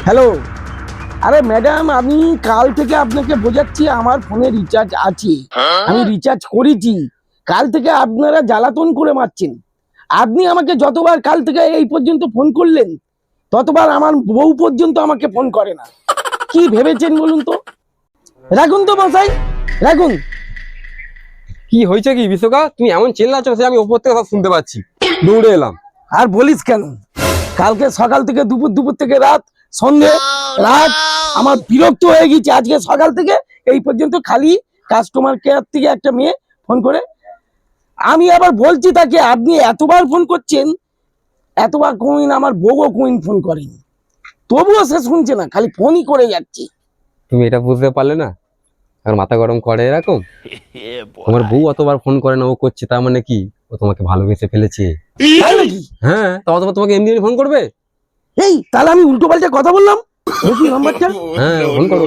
Hello, আরে madam, আমি কাল থেকে আপনাকে বোঝাচ্ছি আমার ফোনে রিচার্জ আছে, আমি রিচার্জ করেছি। কাল থেকে আপনারা জ্বালাতন করে মারছেন। আপনি আমাকে যতবার কাল থেকে এই পর্যন্ত ফোন করলেন, ততবার আমার বউ পর্যন্ত আমাকে ফোন করে না। কি ভেবেছেন বলুন তো? রাখুন তো মশাই, রাখুন। কি হয়েছে কি বিশ্বকা? তুমি এমন চিল্লাচ্ছ সে আমি ওপর থেকে সব শুনতে পাচ্ছি, দৌড়ে এলাম। আর বলিস কেন, কালকে সকাল থেকে দুপুর, দুপুর থেকে রাত, সন্ধে, রাত, আমার বিরক্ত হয়ে গেছে। আজকে সকাল থেকে এই পর্যন্ত খালি কাস্টমার কেয়ার থেকে একটা মেয়ে ফোন করে। আমি আবার বলছি তাকে, আপনি এতবার ফোন করছেন, এতবার কোন আমার বউও কোন ফোন করেন, তবুও সে শুনছে না, খালি ফোনই করে যাচ্ছি। তুমি এটা বুঝতে পারলে না? আর মাথা গরম করে এরকম। তোমার বউ অতবার ফোন করে না, ও করছে, তার মানে কি ও তোমাকে ভালোবেসে ফেলেছে? তাই নাকি? হ্যাঁ, তো অতবার তোমাকে এমনি ফোন করবে? এই তাহলে আমি উল্টো পাল্টা কথা বললাম। দেখি নাম্বারটা। হ্যাঁ, ফোন করো।